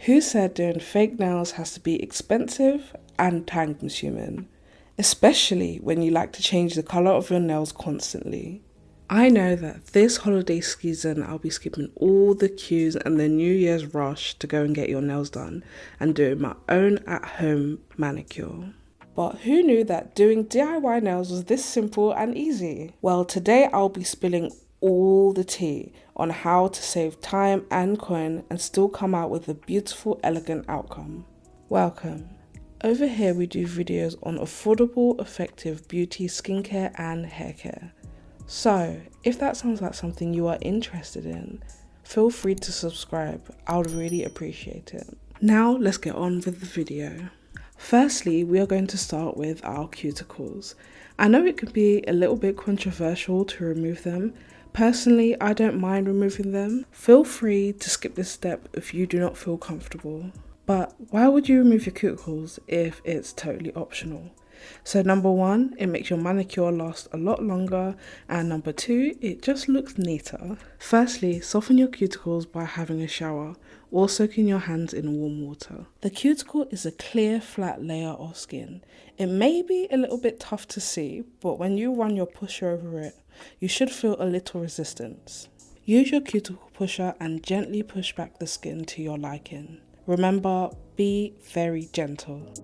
Who said doing fake nails has to be expensive and time consuming? Especially when you like to change the colour of your nails constantly. I know that this holiday season I'll be skipping all the queues and the New Year's rush to go and get your nails done and doing my own at-home manicure. But who knew that doing DIY nails was this simple and easy? Well, today I'll be spilling all the tea on how to save time and coin and still come out with a beautiful, elegant outcome. Welcome. Over here we do videos on affordable, effective beauty, skincare and hair care. So, if that sounds like something you are interested in, feel free to subscribe. I would really appreciate it. Now let's get on with the video. Firstly, we are going to start with our cuticles. I know it can be a little bit controversial to remove them. Personally, I don't mind removing them. Feel free to skip this step if you do not feel comfortable. But why would you remove your cuticles if it's totally optional? So number one, it makes your manicure last a lot longer, and number two, it just looks neater. Firstly, soften your cuticles by having a shower or soaking your hands in warm water. The cuticle is a clear, flat layer of skin. It may be a little bit tough to see, but when you run your pusher over it, you should feel a little resistance. Use your cuticle pusher and gently push back the skin to your liking. Remember, be very gentle.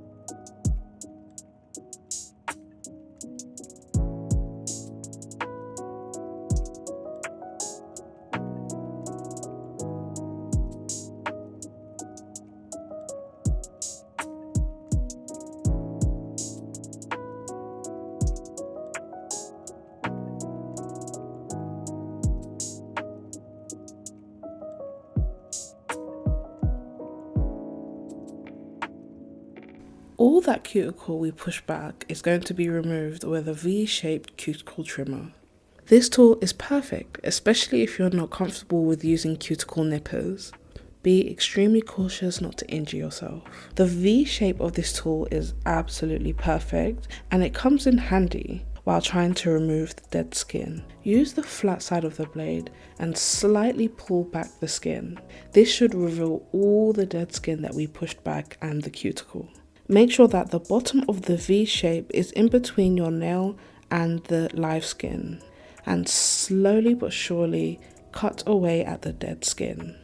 All that cuticle we push back is going to be removed with a V-shaped cuticle trimmer. This tool is perfect, especially if you're not comfortable with using cuticle nippers. Be extremely cautious not to injure yourself. The V shape of this tool is absolutely perfect and it comes in handy while trying to remove the dead skin. Use the flat side of the blade and slightly pull back the skin. This should reveal all the dead skin that we pushed back and the cuticle. Make sure that the bottom of the V shape is in between your nail and the live skin, and slowly but surely cut away at the dead skin.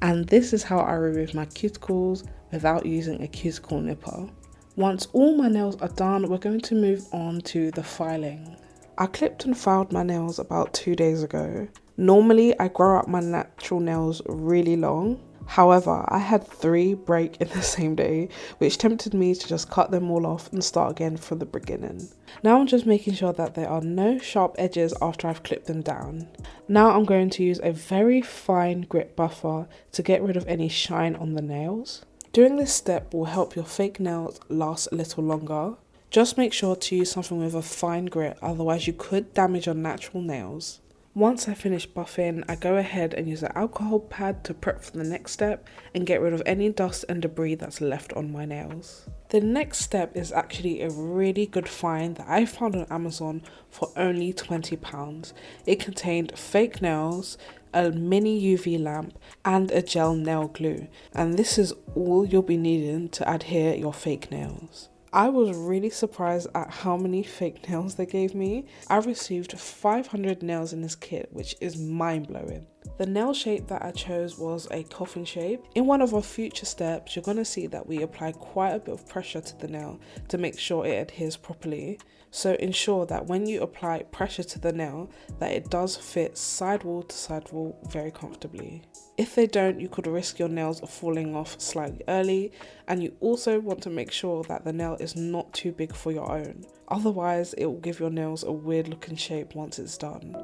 And this is how I remove my cuticles without using a cuticle nipper. Once all my nails are done, we're going to move on to the filing. I clipped and filed my nails about 2 days ago. Normally I grow out my natural nails really long. However, I had 3 break in the same day, which tempted me to just cut them all off and start again from the beginning. Now I'm just making sure that there are no sharp edges after I've clipped them down. Now I'm going to use a very fine grit buffer to get rid of any shine on the nails. Doing this step will help your fake nails last a little longer. Just make sure to use something with a fine grit, otherwise you could damage your natural nails. Once I finish buffing, I go ahead and use an alcohol pad to prep for the next step and get rid of any dust and debris that's left on my nails. The next step is actually a really good find that I found on Amazon for only £20. It contained fake nails, a mini UV lamp and a gel nail glue, and this is all you'll be needing to adhere your fake nails. I was really surprised at how many fake nails they gave me. I received 500 nails in this kit, which is mind-blowing. The nail shape that I chose was a coffin shape. In one of our future steps, you're going to see that we apply quite a bit of pressure to the nail to make sure it adheres properly. So ensure that when you apply pressure to the nail, that it does fit sidewall to sidewall very comfortably. If they don't, you could risk your nails falling off slightly early, and you also want to make sure that the nail is not too big for your own. Otherwise, it will give your nails a weird looking shape once it's done.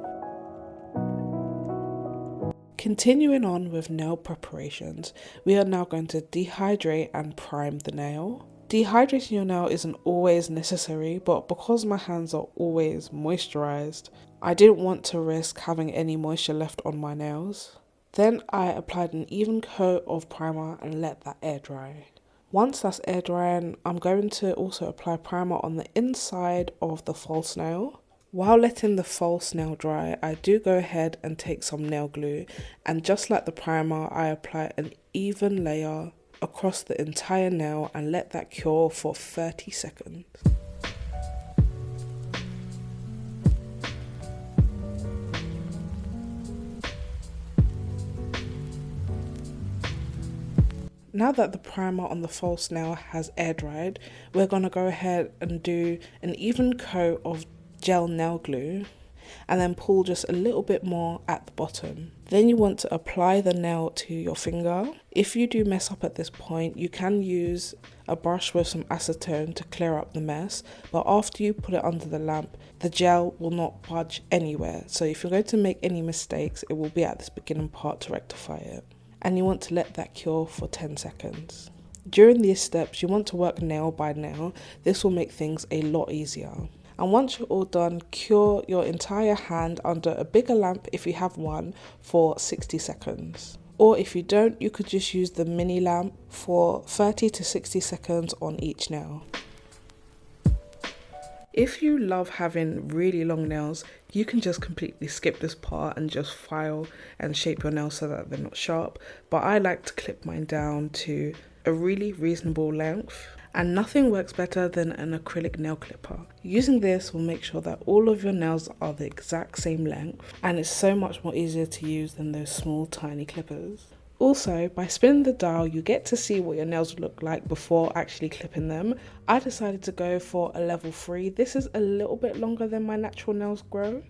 Continuing on with nail preparations, we are now going to dehydrate and prime the nail. Dehydrating your nail isn't always necessary, but because my hands are always moisturized, I didn't want to risk having any moisture left on my nails. Then I applied an even coat of primer and let that air dry. Once that's air drying, I'm going to also apply primer on the inside of the false nail. While letting the false nail dry, I do go ahead and take some nail glue, and just like the primer, I apply an even layer across the entire nail and let that cure for 30 seconds. Now that the primer on the false nail has air dried, we're going to go ahead and do an even coat of gel nail glue and then pull just a little bit more at the bottom. Then you want to apply the nail to your finger. If you do mess up at this point, you can use a brush with some acetone to clear up the mess, but after you put it under the lamp, the gel will not budge anywhere. So if you're going to make any mistakes, it will be at this beginning part to rectify it. And you want to let that cure for 10 seconds. During these steps, you want to work nail by nail. This will make things a lot easier. And once you're all done, cure your entire hand under a bigger lamp if you have one for 60 seconds. Or if you don't, you could just use the mini lamp for 30 to 60 seconds on each nail. If you love having really long nails, you can just completely skip this part and just file and shape your nails so that they're not sharp. But I like to clip mine down to a really reasonable length. And nothing works better than an acrylic nail clipper. Using this will make sure that all of your nails are the exact same length, and it's so much more easier to use than those small tiny clippers. Also, by spinning the dial, you get to see what your nails look like before actually clipping them. I decided to go for a level 3. This is a little bit longer than my natural nails grow,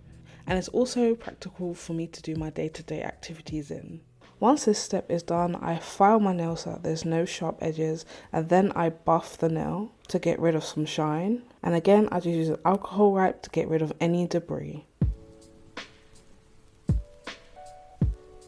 and it's also practical for me to do my day-to-day activities in. Once this step is done, I file my nails so that there's no sharp edges, and then I buff the nail to get rid of some shine. And again, I just use an alcohol wipe to get rid of any debris.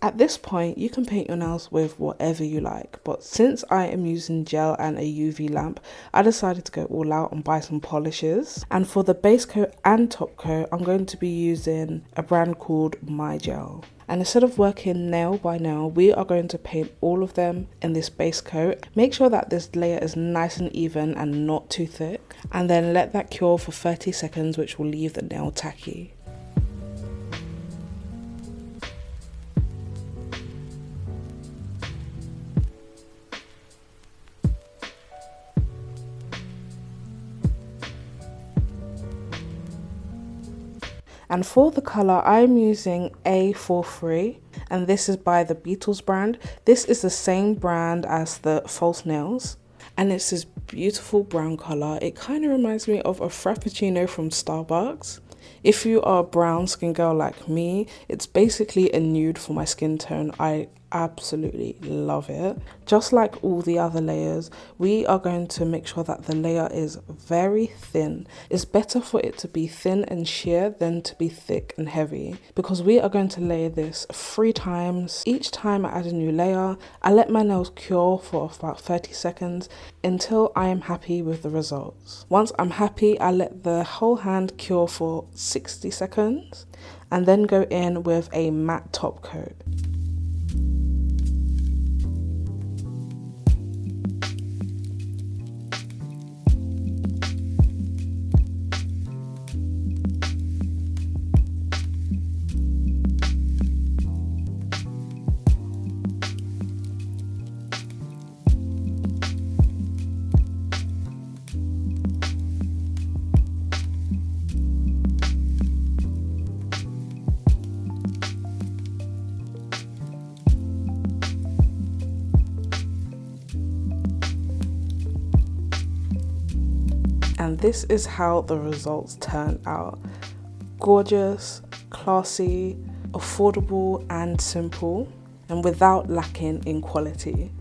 At this point, you can paint your nails with whatever you like, but since I am using gel and a UV lamp, I decided to go all out and buy some polishes. And for the base coat and top coat, I'm going to be using a brand called My Gel. And instead of working nail by nail, we are going to paint all of them in this base coat. Make sure that this layer is nice and even and not too thick. And then let that cure for 30 seconds, which will leave the nail tacky. And for the colour, I'm using A43, and this is by the Beatles brand. This is the same brand as the false nails, and it's this beautiful brown colour. It kind of reminds me of a Frappuccino from Starbucks. If you are a brown skin girl like me, it's basically a nude for my skin tone. I absolutely love it. Just like all the other layers, we are going to make sure that the layer is very thin. It's better for it to be thin and sheer than to be thick and heavy, because we are going to layer this 3 times. Each time I add a new layer, I let my nails cure for about 30 seconds until I am happy with the results. Once I'm happy, I let the whole hand cure for 60 seconds and then go in with a matte top coat. And this is how the results turn out. Gorgeous, classy, affordable and simple, and without lacking in quality.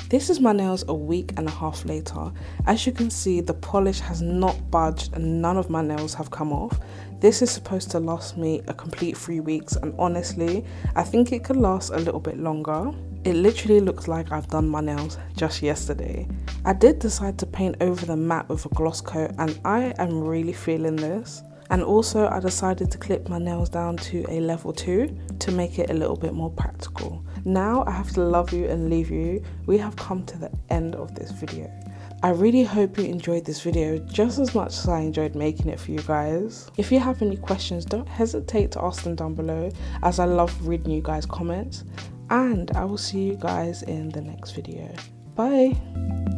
This is my nails a week and a half later. As you can see, the polish has not budged and none of my nails have come off. This is supposed to last me a complete 3 weeks, and honestly, I think it could last a little bit longer. It literally looks like I've done my nails just yesterday. I did decide to paint over the matte with a gloss coat, and I am really feeling this. And also I decided to clip my nails down to a level 2 to make it a little bit more practical. Now I have to love you and leave you. We have come to the end of this video. I really hope you enjoyed this video just as much as I enjoyed making it for you guys. If you have any questions, don't hesitate to ask them down below, as I love reading you guys' comments. And I will see you guys in the next video. Bye!